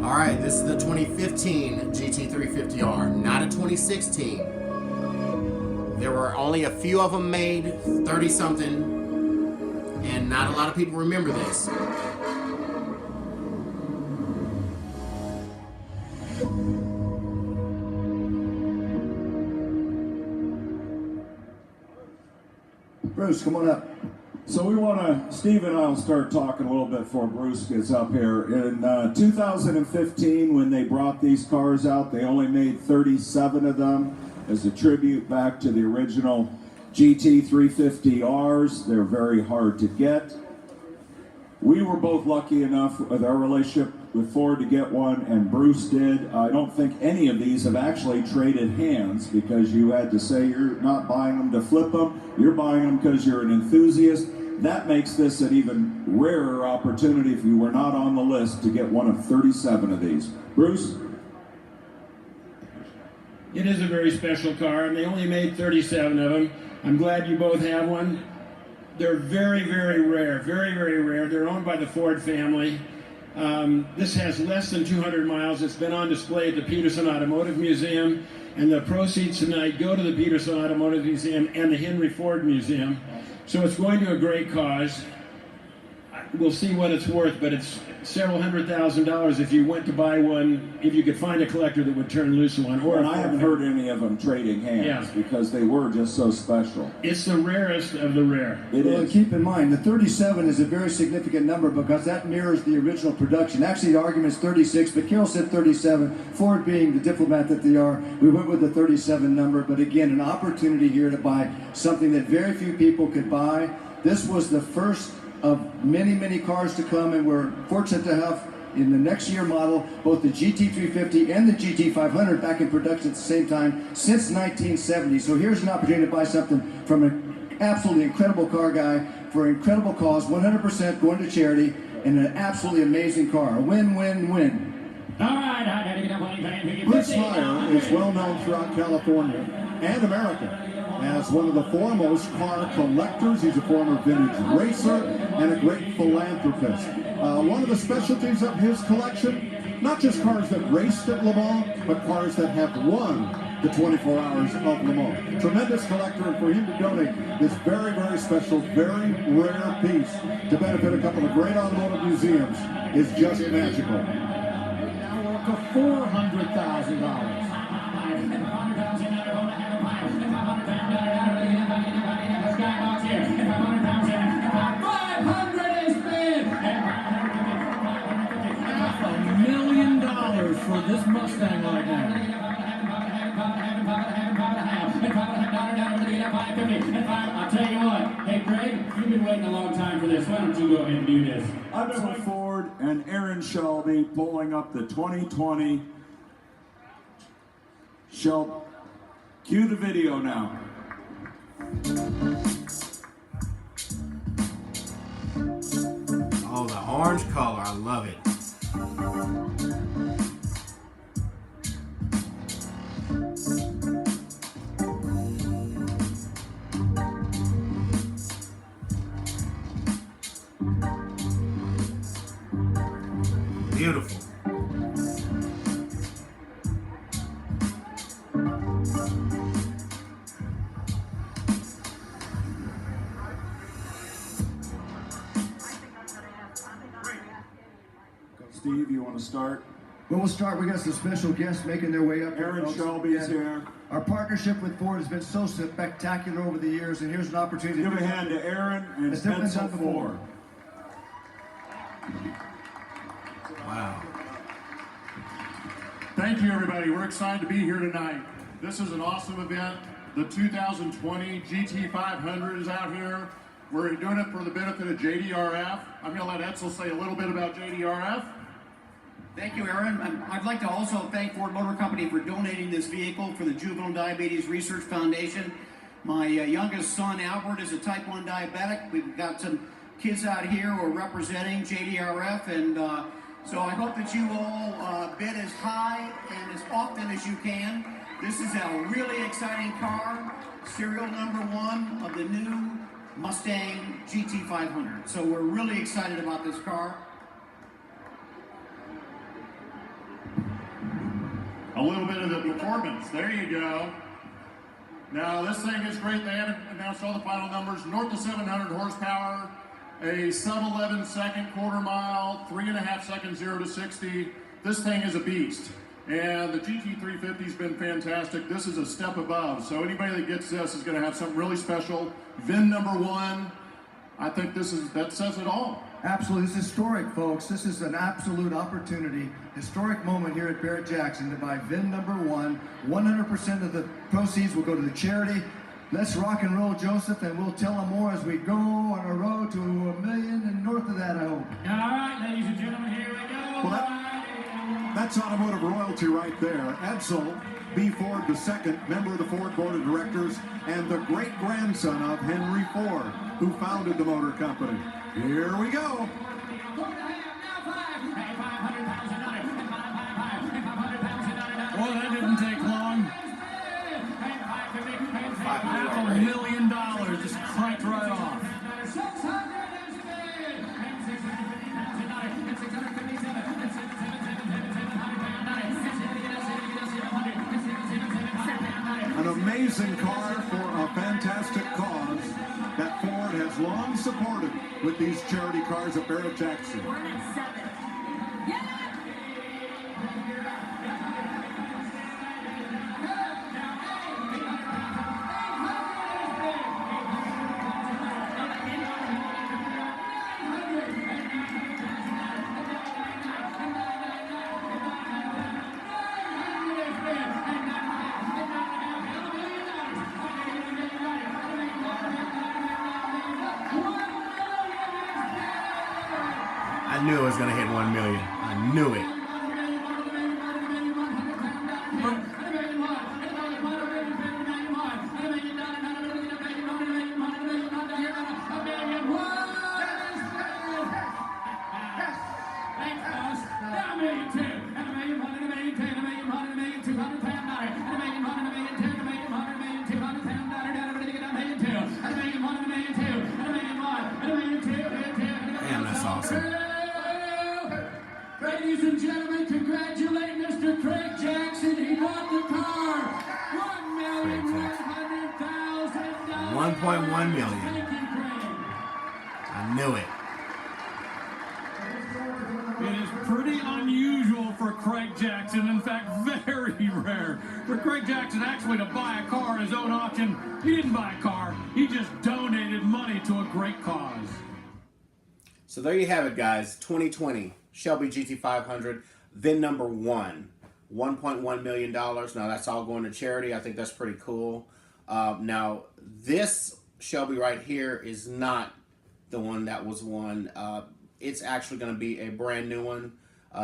Alright, this is the 2015 GT350R, not a 2016. There were only a few of them made, 30-something, and not a lot of people remember this. Bruce, come on up. So we want to, Steve and I will start talking a little bit before Bruce gets up here. In 2015, when they brought these cars out, they only made 37 of them as a tribute back to the original GT350Rs. They're very hard to get. We were both lucky enough with our relationship with Ford to get one, and Bruce did. I don't think any of these have actually traded hands, because you had to say you're not buying them to flip them, you're buying them because you're an enthusiast. That makes this an even rarer opportunity if you were not on the list to get one of 37 of these. Bruce? It is a very special car, and they only made 37 of them. I'm glad you both have one. They're very, very rare, very, very rare. They're owned by the Ford family. This has less than 200 miles. It's been on display at the Peterson Automotive Museum, and the proceeds tonight go to the Peterson Automotive Museum and the Henry Ford Museum. So it's going to a great cause. We'll see what it's worth, but it's several $100,000 if you went to buy one, if you could find a collector that would turn loose one. Or I haven't heard any of them trading hands, because they were just so special. It's the rarest of the rare. It is. Keep in mind, the 37 is a very significant number because that mirrors the original production. Actually, the argument is 36, but Carol said 37. Ford, being the diplomat that they are, we went with the 37 number. But again, an opportunity here to buy something that very few people could buy. This was the first of many, many cars to come, and we're fortunate to have in the next year model both the GT350 and the GT500 back in production at the same time since 1970. So here's an opportunity to buy something from an absolutely incredible car guy for an incredible cause, 100% going to charity, and an absolutely amazing car. A win-win-win. Bruce Meyer is well known throughout California and America as one of the foremost car collectors. He's a former vintage racer and a great philanthropist. One of the specialties of his collection, not just cars that raced at Le Mans, but cars that have won the 24 Hours of Le Mans. Tremendous collector, and for him to donate this very, very special, very rare piece to benefit a couple of great automotive museums is just magical. Now we're up to $400,000. For this Mustang right now. I'll tell you what, hey Greg, you've been waiting a long time for this. Why don't you go ahead and do this? I've been with Ford and Aaron Shelby pulling up the 2020 Shelby. Cue the video now. Oh, the orange color, I love it. Beautiful. Steve, you want to start? Well, we'll start. We got some special guests making their way up. Aaron Shelby is here. Our partnership with Ford has been so spectacular over the years, and here's an opportunity Give to a hand to Aaron and It's never been Pencil done before. Ford. Wow. Thank you, everybody. We're excited to be here tonight. This is an awesome event. The 2020 GT500 is out here. We're doing it for the benefit of JDRF. I'm going to let Edsel say a little bit about JDRF. Thank you, Aaron. I'd like to also thank Ford Motor Company for donating this vehicle for the Juvenile Diabetes Research Foundation. My youngest son, Albert, is a type 1 diabetic. We've got some kids out here who are representing JDRF, and So I hope that you all bid as high and as often as you can. This is a really exciting car, serial number 1 of the new Mustang GT500. So we're really excited about this car. A little bit of the performance. There you go. Now this thing is great. They haven't announced all the final numbers. North of 700 horsepower, a sub 11 second quarter mile, 3.5 seconds 0 to 60. This thing is a beast. And the GT350 has been fantastic. This is a step above. So anybody that gets this is going to have something really special. VIN number 1. I think that says it all. Absolutely, this is historic, folks. This is an absolute opportunity, historic moment here at Barrett-Jackson to buy VIN number 1. 100% of the proceeds will go to the charity. Let's rock and roll, Joseph, and we'll tell them more as we go on our road to $1 million and north of that, I hope. All right, ladies and gentlemen, here we go. Well, that's automotive royalty right there. Edsel B. Ford II, member of the Ford Board of Directors, and the great-grandson of Henry Ford, who founded the motor company. Here we go. Well, that didn't take long. $500,000 just cranked right off. An amazing car for a fantastic cause that Ford has long supported with these charity cars at Barrett-Jackson. I knew it was going to hit 1 million. I knew it. Damn, that's awesome. Ladies and gentlemen, congratulate Mr. Craig Jackson. He bought the car. $1,100,000. 1.1 million. Thank you, Craig. I knew it. It is pretty unusual for Craig Jackson, in fact, very rare, for Craig Jackson actually to buy a car at his own auction. He didn't buy a car, he just donated money to a great cause. So there you have it, guys. 2020 Shelby GT500, VIN number 1. $1.1 million. Now, that's all going to charity. I think that's pretty cool. Now, this Shelby right here is not the one that was won. It's actually going to be a brand new one.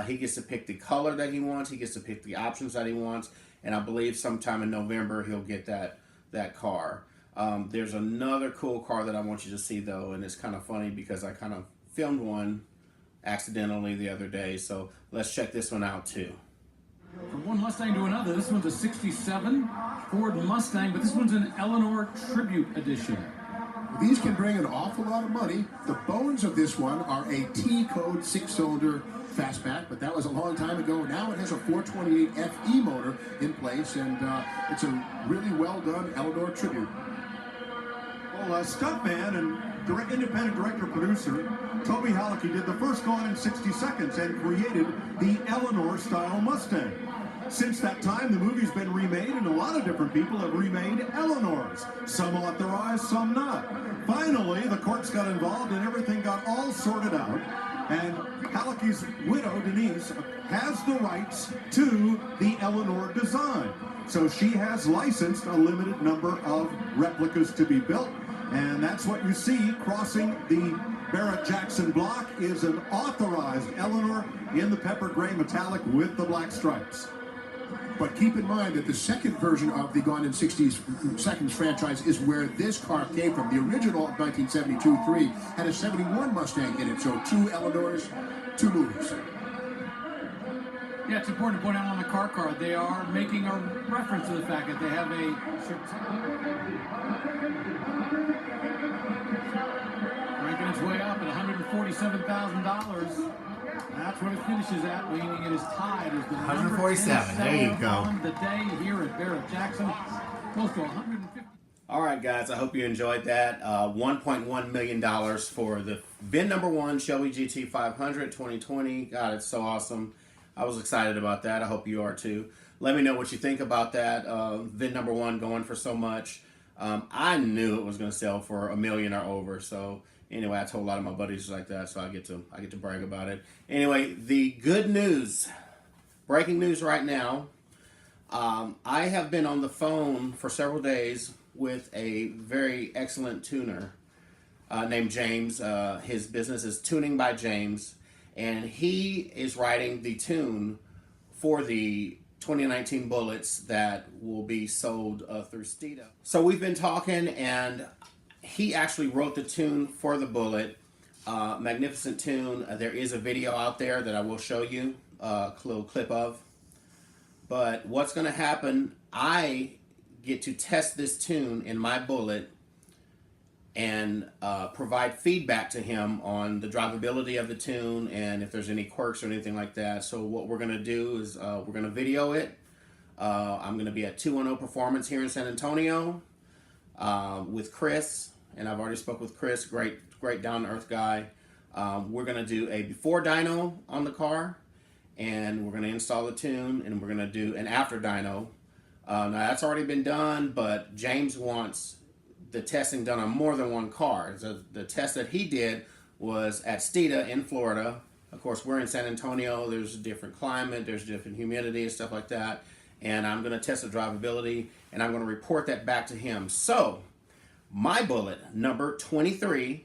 He gets to pick the color that he wants. He gets to pick the options that he wants. And I believe sometime in November he'll get that car. There's another cool car that I want you to see, though, and it's kind of funny because I kind of filmed one accidentally the other day. So let's check this one out, too. From one Mustang to another, this one's a 67 Ford Mustang, but this one's an Eleanor Tribute Edition. These can bring an awful lot of money. The bones of this one are a T-code 6-cylinder fastback, but that was a long time ago. Now it has a 428 FE motor in place, and it's a really well-done Eleanor Tribute. Well, stuntman and independent director-producer Toby Halicki did the first Gone in 60 Seconds and created the Eleanor-style Mustang. Since that time, the movie's been remade, and a lot of different people have remade Eleanors. Some authorized, some not. Finally, the courts got involved, and everything got all sorted out. And Halicki's widow, Denise, has the rights to the Eleanor design. So she has licensed a limited number of replicas to be built. And that's what you see crossing the Barrett-Jackson block is an authorized Eleanor in the pepper gray metallic with the black stripes. But keep in mind that the second version of the Gone in 60 Seconds franchise is where this car came from. The original 1972-3 had a 71 Mustang in it, so 2 Eleanors, 2 movies. Yeah, it's important to point out on the car card, they are making a reference to the fact that they have a ranking its way up at $147,000. That's what it finishes at, meaning it is tied as the 147. There you go. on the day here at Barrett-Jackson, close to 150. All right, guys, I hope you enjoyed that. $1.1 million for the VIN number 1 Shelby GT500 2020. God, it's so awesome. I was excited about that. I hope you are too. Let me know what you think about that. VIN number 1 going for so much. I knew it was going to sell for $1 million or over. So anyway, I told a lot of my buddies like that, so I get to brag about it. Anyway, the good news, breaking news right now. I have been on the phone for several days with a very excellent tuner named James. His business is Tuning by James, and he is writing the tune for the 2019 Bullitts that will be sold through Steeda. So we've been talking, and he actually wrote the tune for the Bullitt. Magnificent tune. There is a video out there that I will show you a little clip of. But what's going to happen, I get to test this tune in my Bullitt and provide feedback to him on the drivability of the tune and if there's any quirks or anything like that. So what we're going to do is we're going to video it. I'm going to be at 210 Performance here in San Antonio with Chris, and I've already spoke with Chris, great down-to-earth guy. We're going to do a before dyno on the car, and we're going to install the tune, and we're going to do an after dyno. Now that's already been done, but James wants the testing done on more than one car. So the test that he did was at Steeda in Florida. Of course, we're in San Antonio. There's a different climate, there's different humidity and stuff like that. And I'm going to test the drivability, and I'm going to report that back to him. So my Bullitt number 23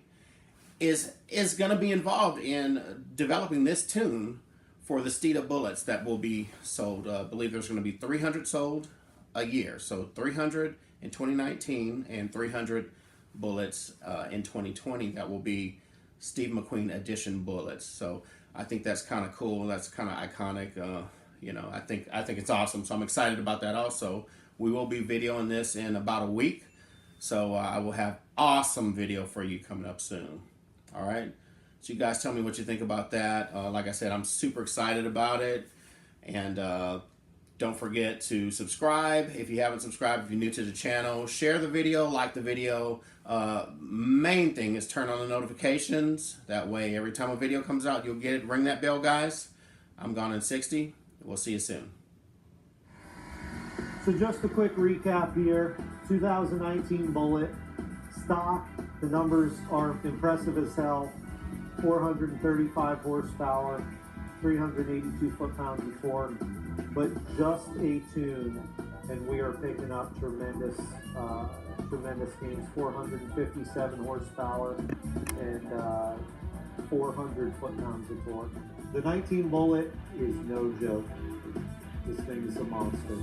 is going to be involved in developing this tune for the Steeda Bullitts that will be sold. I believe there's going to be 300 sold a year. So 300 in 2019 and 300 Bullitts in 2020 that will be Steve McQueen edition Bullitts. So I think that's kind of cool. That's kind of iconic. You know, I think it's awesome. So I'm excited about that also. We will be videoing this in about a week. So I will have awesome video for you coming up soon. All right. So you guys tell me what you think about that. Like I said, I'm super excited about it. And don't forget to subscribe if you haven't subscribed, if you're new to the channel. Share the video, like the video. Main thing is turn on the notifications. That way, every time a video comes out, you'll get it. Ring that bell, guys. I'm gone in 60. We'll see you soon. So just a quick recap here. 2019 Bullitt. Stock. The numbers are impressive as hell. 435 horsepower, 382 foot-pounds of torque, but just a tune, and we are picking up tremendous gains. 457 horsepower and 400 foot-pounds of torque. The 19 Bullitt is no joke. This thing is a monster.